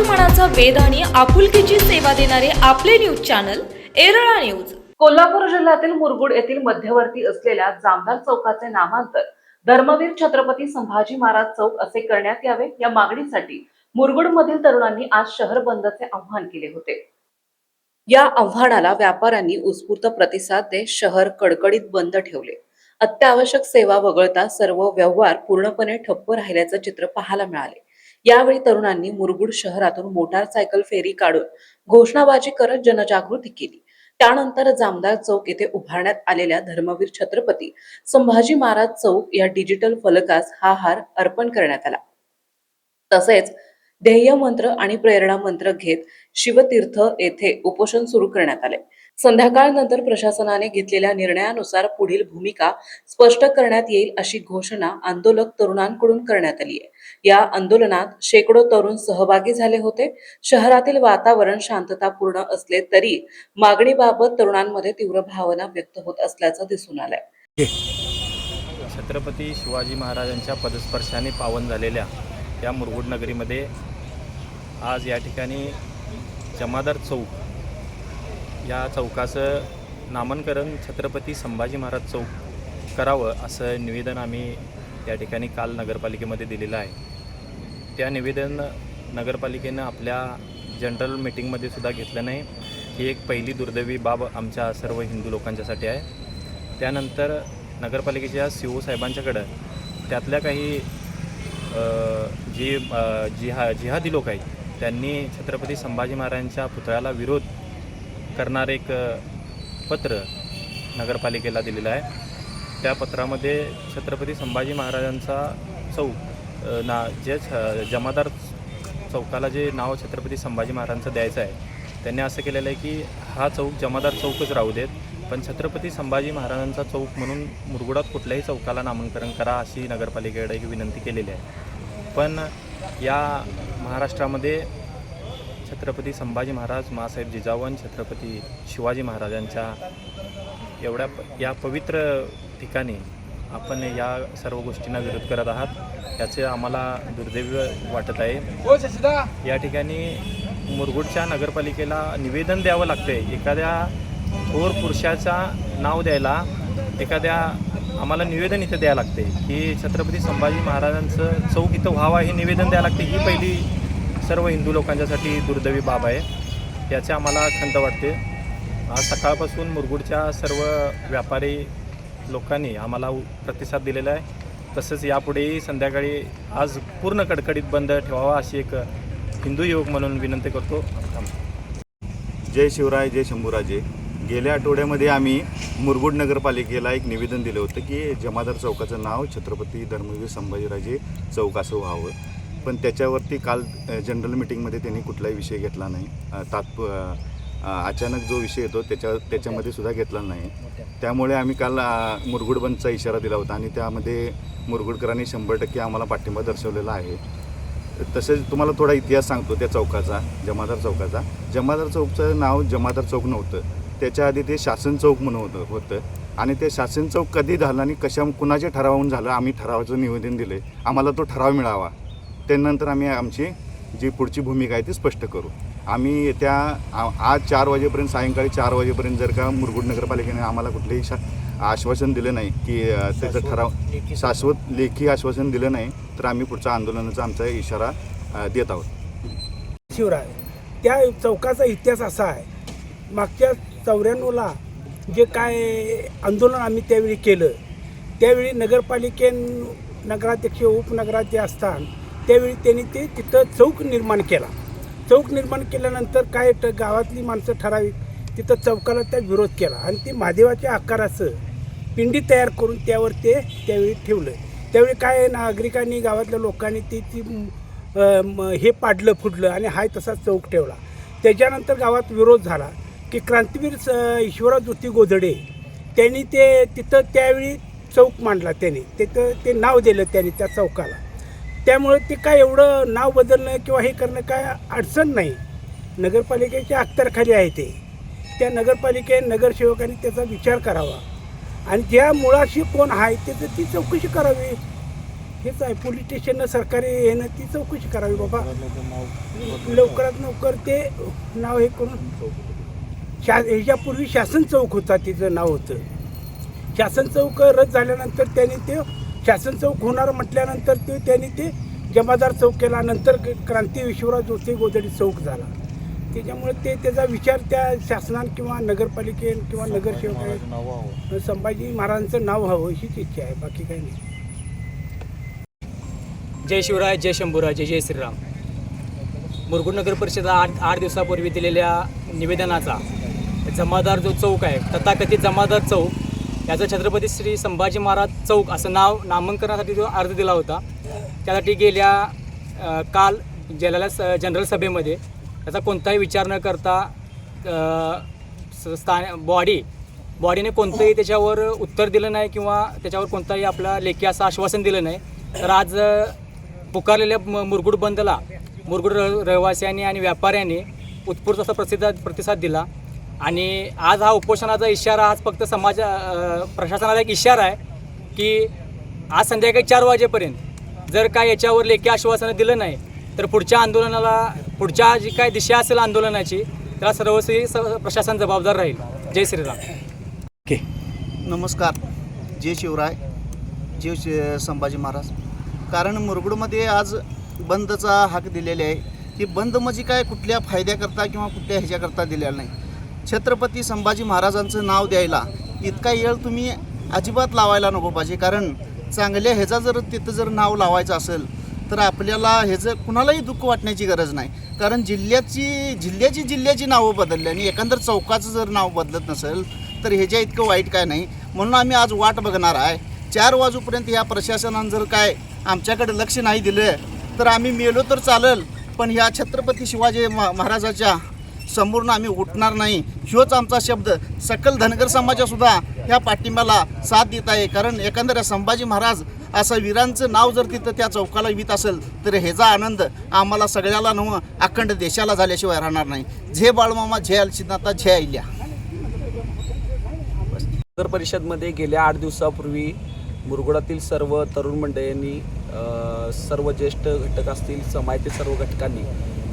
मनाचा वेध आणि आपुलकीची सेवा देणारे आपले news channel Erala news. Kolhapur जिल्ह्यातील मुरगुड येथील मध्यवर्ती असलेल्या जामदार चौकाचे नामांतर धर्मवीर छत्रपती संभाजी महाराज चौक असे करण्यात यावे या मागणीसाठी मुरगुडमधील तरुणांनी आज शहर बंदचे आवाहन केले होते। या आव्हानाला व्यापाऱ्यांनी उत्स्फूर्त प्रतिसाद देत शहर कडकडीत बंद ठेवले। अत्यावश्यक सेवा वगळता सर्व व्यवहार पूर्णपणे ठप्प राहिल्याचे चित्र पाहायला मिळाले। यावेळी तरुणांनी मुरगुड शहरातून मोटारसायकल फेरी काढून घोषणाबाजी करत जनजागृती केली। त्यानंतर जामदार चौक येथे उभारण्यात आलेल्या धर्मवीर छत्रपती संभाजी महाराज चौक या डिजिटल फलकास हा हार अर्पण करण्यात आला। तसेच ध्येय मंत्र आणि प्रेरणा मंत्र घेत शिवतीर्थ येथे उपोषण सुरू करण्यात आले। संध्याकाळनंतर प्रशासनाने घेतलेल्या निर्णयानुसार पुढील भूमिका स्पष्ट करण्यात येईल अशी घोषणा आंदोलक तरुणांकडून करण्यात आली आहे। या आंदोलनात शेकडो तरुण सहभागी झाले होते। शहरातील वातावरण शांततापूर्ण असले तरी मागणीबाबत तरुणांमध्ये तीव्र भावना व्यक्त होत असल्याचं दिसून आलंय। छत्रपती शिवाजी महाराजांच्या पदस्पर्शाने पावन झालेल्या या मुरगुड नगरीमध्ये आज या ठिकाणी जमादार चौक या चौकाचं नामकरण छत्रपती संभाजी महाराज चौक करावं असं निवेदन आम्ही या ठिकाणी काल नगरपालिकेमध्ये दिलेलं आहे। त्या निवेदन नगरपालिकेनं आपल्या जनरल मीटिंगमध्ये सुद्धा घेतलं नाही। ही एक पहिली दुर्दैवी बाब आमच्या सर्व हिंदू लोकांच्यासाठी आहे। त्यानंतर नगरपालिकेच्या CO साहेबांच्याकडं त्यातल्या काही जिहादी लोक आहेत त्यांनी छत्रपती संभाजी महाराजांच्या पुतळ्याला विरोध करणारे एक पत्र नगरपालिकेला दिलेलं आहे। त्या पत्रामध्ये छत्रपती संभाजी महाराजांचा चौक जे जमादार चौकाला जे नाव छत्रपती संभाजी महाराजांचं द्यायचं आहे त्यांनी असं केलेलं आहे की हा चौक जमादार चौकच राहू देत, पण छत्रपती संभाजी महाराजांचा चौक म्हणून मुरगुडात कुठल्याही चौकाला नामकरण करा अशी नगरपालिकेकडे ही विनंती केलेली आहे। पण या महाराष्ट्रामध्ये छत्रपती संभाजी महाराज, माँसाहेब जिजाऊ, छत्रपती शिवाजी महाराजांच्या या पवित्र ठिकाणी आपण या सर्व गोष्टींना विरोध करत आहात। याचे आम्हाला दुर्दैव वाटत आहे। या ठिकाणी मुरगुडच्या नगरपालिकेला निवेदन द्यावं लागते। एखाद्या थोर पुरुषाचा नाव द्यायला आम्हाला निवेदन इथं द्यावं लागते की छत्रपती संभाजी महाराजांचं चौक इथं व्हावा हे निवेदन द्यावं लागते। ही पहिली सर्व हिंदू लोकांच्यासाठी दुर्दैवी बाब आहे। याचे आम्हाला खंत वाटते। आज सकाळपासून मुरगुडच्या सर्व व्यापारी लोकांनी आम्हाला प्रतिसाद दिलेला आहे। तसंच यापुढेही संध्याकाळी आज पूर्ण कडकडीत बंद ठेवावा अशी एक हिंदू युवक म्हणून विनंती करतो। जय शिवराय, जय शंभूराजे। गेल्या आठवड्यामध्ये आम्ही मुरगुड नगरपालिकेला एक निवेदन दिलं होतं की जमादार चौकाचं नाव छत्रपती धर्मवीर संभाजीराजे चौक असं व्हावं, पण त्याच्यावरती काल जनरल मीटिंगमध्ये त्यांनी कुठलाही विषय घेतला नाही। अचानक जो विषय येतो त्याच्यामध्ये सुद्धा घेतला नाही। त्यामुळे आम्ही काल मुरगुड बंदचा इशारा दिला होता आणि त्यामध्ये मुरगुडकरांनी 100% आम्हाला पाठिंबा दर्शवलेला आहे। तसेच तुम्हाला थोडा इतिहास सांगतो त्या चौकाचा, जमादार चौकाचा। जमादार चौकचं नाव जमादार चौक नव्हतं, त्याच्या आधी ते शासन चौक म्हणून होतं आणि ते शासन चौक कधी झालं आणि कुणाच्या ठरावाहून झालं आम्ही ठरावाचं निवेदन दिलं आहे। आम्हाला तो ठराव मिळावा, त्यानंतर आम्ही आमची जी पुढची भूमिका आहे ती स्पष्ट करू। आम्ही आज 4 वाजेपर्यंत, सायंकाळी 4 वाजेपर्यंत जर का मुरगुड नगरपालिकेने आम्हाला कुठलेही आश्वासन दिलं नाही की त्याचं ठराव शाश्वत लेखी आश्वासन दिलं नाही तर आम्ही पुढच्या आंदोलनाचा आमचा इशारा देत आहोत। शिवराय त्या चौकाचा इतिहास असा आहे, मागच्या 94ला जे काय आंदोलन आम्ही त्यावेळी केलं, त्यावेळी नगराध्यक्ष उपनगराध्यक्ष असताना त्यावेळी त्यांनी तिथं चौक निर्माण केला। चौक निर्माण केल्यानंतर काय गावातली माणसं ठराविक तिथं चौकाला त्या विरोध केला आणि ते महादेवाच्या आकाराचं पिंडी तयार करून त्यावर ते त्यावेळी ठेवलं। त्यावेळी काय नागरिकांनी, गावातल्या लोकांनी हे पाडलं फुडलं आणि हाय तसा चौक ठेवला। त्याच्यानंतर गावात विरोध झाला की क्रांतीवीर ईश्वरराव ज्योती गोधडे त्यांनी तिथं त्यावेळी चौक मांडला, त्यांनी तिथं ते नाव दिलं त्यांनी त्या चौकाला। त्यामुळे ते काय एवढं नाव बदलणं किंवा हे करणं काय अडचण नाही, नगरपालिकेच्या अखत्यारीखाली आहे ते। त्या नगरसेवकांनी त्याचा विचार करावा आणि ज्या मुळाशी कोण आहे त्याचं ती चौकशी करावी। हेच आहे, पोलीस स्टेशननं सरकारी येणं ती चौकशी करावी बाबा, लवकरात लवकर ते नाव हे करून. ह्याच्यापूर्वी शासन चौक होता, तिचं नाव होतं. शासन चौक रद्द झाल्यानंतर त्यांनी ते शासन चौक होणार म्हटल्यानंतर त्यांनी ते जमादार चौक केला, नंतर क्रांती विश्वराव जोशी गोदडी चौक झाला. त्याच्यामुळे त्याचा विचार त्या शासनान किंवा नगरपालिकेन किंवा नगरसेवक संभाजी महाराजांचं नाव हवं अशीच इच्छा आहे, बाकी काही नाही. जय शिवराय, जय शंभूराय, जय जय श्रीराम. मुरगुड नगर परिषद 8 दिवसापूर्वी दिलेल्या निवेदनाचा जमादार जो चौक आहे, तथाकथित जमादार चौक, याचं छत्रपती श्री संभाजी महाराज चौक असं नामांकनासाठी जो अर्ज दिला होता, त्यासाठी गेल्या काल जनरल सभेमध्ये त्याचा कोणताही विचार न करता बॉडीने कोणतंही त्याच्यावर उत्तर दिलं नाही किंवा त्याच्यावर कोणताही आपला लेखी असं आश्वासन दिलं नाही. तर आज पुकारलेल्या मुरगुड बंदला मुरगुड रहिवासियांनी आणि व्यापाऱ्यांनी उत्स्फूर्त असा प्रतिसाद दिला. आणि आज हा उपोषणाचा इशारा आज फक्त प्रशासनाला एक इशारा आहे की आज संध्याकाळी 4 वाजेपर्यंत जर काय याच्यावर लेखी आश्वासनं दिलं नाही तर पुढच्या जी काय दिशा असेल आंदोलनाची त्याला सर्वस्वी प्रशासन जबाबदार राहील. जय श्रीराम. ओके, नमस्कार. जय शिवराय, जय संभाजी महाराज. कारण मुरगुडमध्ये आज बंदचा हाक दिलेले आहे. ही बंद म्हणजे काय कुठल्या फायद्याकरता किंवा कुठल्या ह्याच्याकरता दिलेला नाही. छत्रपती संभाजी महाराजांचं नाव द्यायला इतका वेळ तुम्ही अजिबात लावायला नको पाहिजे. कारण चांगल्या ह्याचा जर तिथं जर नाव लावायचं असेल तर आपल्याला ह्याचं कुणालाही दुःख वाटण्याची गरज नाही. कारण जिल्ह्याची नावं बदलली आणि एकंदर चौकाचं जर नाव बदलत नसेल तर ह्याच्या इतकं वाईट काय नाही. म्हणून आम्ही आज वाट बघणार आहे. 4 वाजेपर्यंत ह्या प्रशासनानं जर काय आमच्याकडे लक्ष नाही दिलं तर आम्ही मेलो तर चालेल, पण ह्या छत्रपती शिवाजी महाराजाच्या समोरून आम्ही उठणार नाही. ह्योच आमचा शब्द सकल धनगर समाजासुद्धा ह्या पाठिंब्याला साथ देत आहे. कारण एकंदर संभाजी महाराज असं वीरांचं नाव जर तिथं त्या चौकाला येत असेल तर ह्याचा आनंद आम्हाला सगळ्याला नव्ह अखंड देशाला झाल्याशिवाय राहणार नाही. जय बाळमामा, जय अलसिनाथा, जय अहिल्या. नगर परिषदमध्ये गेल्या 8 दिवसापूर्वी मुरगुडातील सर्व तरुण मंडळींनी, सर्व ज्येष्ठ घटक असतील, समाजातील सर्व घटकांनी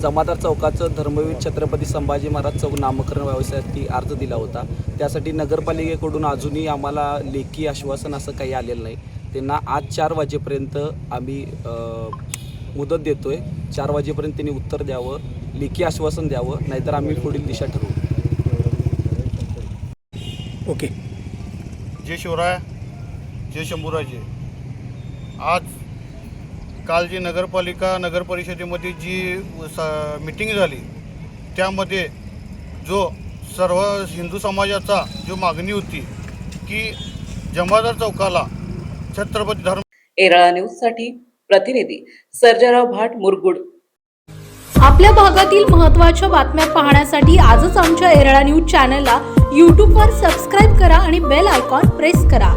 जमादार चौकाचं धर्मवीर छत्रपती संभाजी महाराज चौक नामकरण व्यवसायासाठी अर्ज दिला होता. त्यासाठी नगरपालिकेकडून अजूनही आम्हाला लेखी आश्वासन असं काही आलेलं नाही. त्यांना आज 4 वाजेपर्यंत आम्ही मुदत देतो आहे. 4 वाजेपर्यंत त्यांनी उत्तर द्यावं, लेखी आश्वासन द्यावं, नाहीतर आम्ही पुढील दिशा ठरवू. ओके. जय शिवराय, जय शंभूराजे. आज काल जी नगर परिषदेमध्ये जी मीटिंग झाली त्यामध्ये जो सर्व हिंदू समाजाचा जो मागणी होती की जमादार चौकाला छत्रपती धर्म. एरळा न्यूजसाठी प्रतिनिधी सर्जाराव भाट, मुरगुड. आपल्या भागातील महत्त्वाच्या बातम्या पाहण्यासाठी आजच आमच्या एरळा न्यूज चॅनलला यूट्यूबवर सबस्क्राईब करा आणि बेल आयकॉन प्रेस करा.